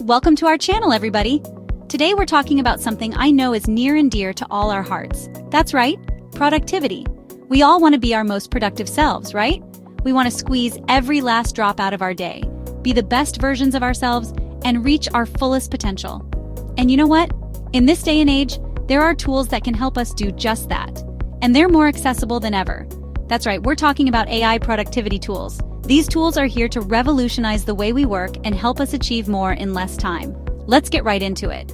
welcome to our channel, everybody. Today we're talking about something I know is near and dear to all our hearts. That's right, productivity. We all want to be our most productive selves, right? We want to squeeze every last drop out of our day, be the best versions of ourselves, and reach our fullest potential. And you know what? In this day and age, there are tools that can help us do just that. And they're more accessible than ever. That's right, we're talking about AI productivity tools. These tools are here to revolutionize the way we work and help us achieve more in less time. Let's get right into it.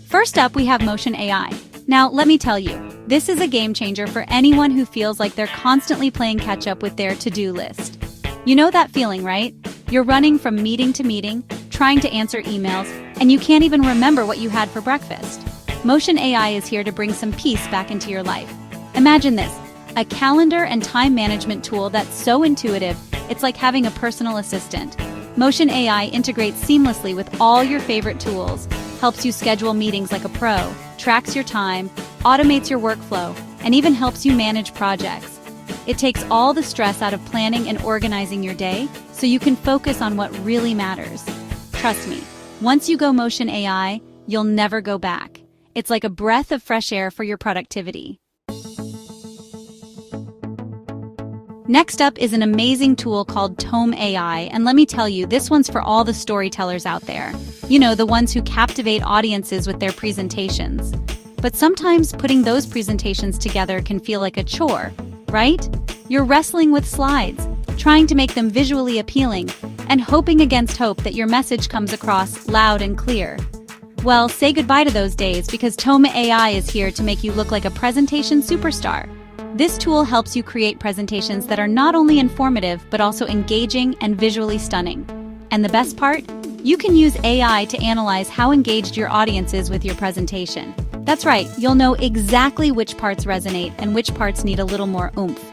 First up, we have Motion AI. Now, let me tell you, this is a game changer for anyone who feels like they're constantly playing catch up with their to-do list. You know that feeling, right? You're running from meeting to meeting, trying to answer emails, and you can't even remember what you had for breakfast. Motion AI is here to bring some peace back into your life. Imagine this, a calendar and time management tool that's so intuitive, it's like having a personal assistant. Motion AI integrates seamlessly with all your favorite tools, helps you schedule meetings like a pro, tracks your time, automates your workflow, and even helps you manage projects. It takes all the stress out of planning and organizing your day so you can focus on what really matters. Trust me, once you go Motion AI, you'll never go back. It's like a breath of fresh air for your productivity. Next up is an amazing tool called Tome AI, and let me tell you, this one's for all the storytellers out there. You know, the ones who captivate audiences with their presentations. But sometimes putting those presentations together can feel like a chore, right? You're wrestling with slides, trying to make them visually appealing, and hoping against hope that your message comes across loud and clear. Well, say goodbye to those days because Tome AI is here to make you look like a presentation superstar. This tool helps you create presentations that are not only informative but also engaging and visually stunning. And the best part? You can use AI to analyze how engaged your audience is with your presentation. That's right, you'll know exactly which parts resonate and which parts need a little more oomph.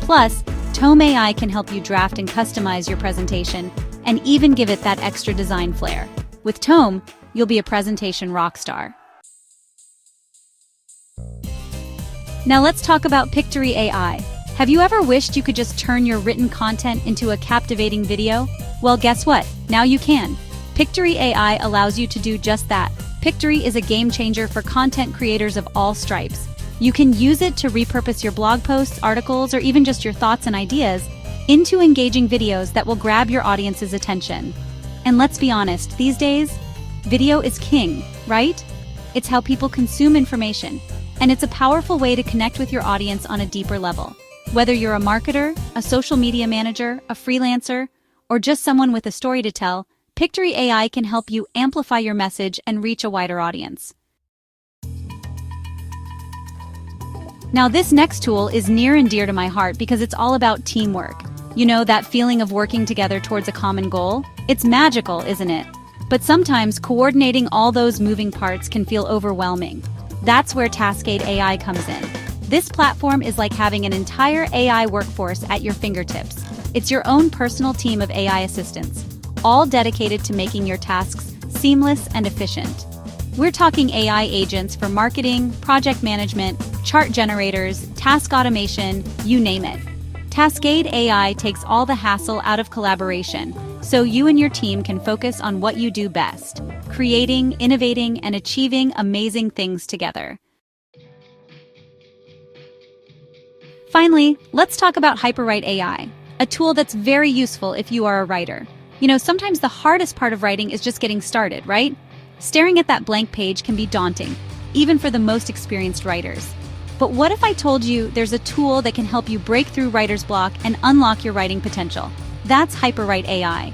Plus, Tome AI can help you draft and customize your presentation and even give it that extra design flair. With Tome, you'll be a presentation rock star. Now let's talk about Pictory AI. Have you ever wished you could just turn your written content into a captivating video? Well, guess what? Now you can. Pictory AI allows you to do just that. Pictory is a game changer for content creators of all stripes. You can use it to repurpose your blog posts, articles, or even just your thoughts and ideas into engaging videos that will grab your audience's attention. And let's be honest, these days, video is king, right? It's how people consume information. And it's a powerful way to connect with your audience on a deeper level. Whether you're a marketer, a social media manager, a freelancer, or just someone with a story to tell, Pictory AI can help you amplify your message and reach a wider audience. Now, this next tool is near and dear to my heart because it's all about teamwork. You know, that feeling of working together towards a common goal? It's magical, isn't it? But sometimes coordinating all those moving parts can feel overwhelming. That's where Taskade AI comes in. This platform is like having an entire AI workforce at your fingertips. It's your own personal team of AI assistants, all dedicated to making your tasks seamless and efficient. We're talking AI agents for marketing, project management, chart generators, task automation, you name it. Taskade AI takes all the hassle out of collaboration, so you and your team can focus on what you do best, creating, innovating, and achieving amazing things together. Finally, let's talk about HyperWrite AI, a tool that's very useful if you are a writer. You know, sometimes the hardest part of writing is just getting started, right? Staring at that blank page can be daunting, even for the most experienced writers. But what if I told you there's a tool that can help you break through writer's block and unlock your writing potential? That's HyperWrite AI.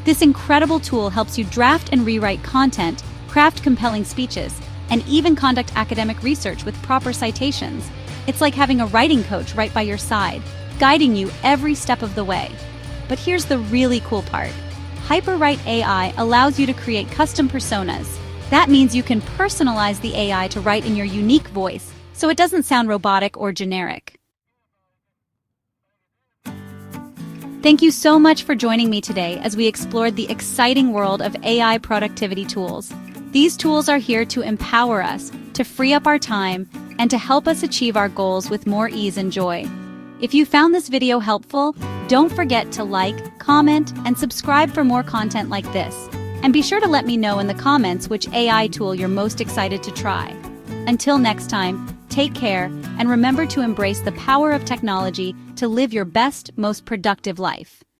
This incredible tool helps you draft and rewrite content, craft compelling speeches, and even conduct academic research with proper citations. It's like having a writing coach right by your side, guiding you every step of the way. But here's the really cool part. HyperWrite AI allows you to create custom personas. That means you can personalize the AI to write in your unique voice, so it doesn't sound robotic or generic. Thank you so much for joining me today as we explored the exciting world of AI productivity tools. These tools are here to empower us, to free up our time, and to help us achieve our goals with more ease and joy. If you found this video helpful, Don't forget to like, comment, and subscribe for more content like this. And be sure to let me know in the comments which AI tool you're most excited to try. Until next time, take care, and remember to embrace the power of technology to live your best, most productive life.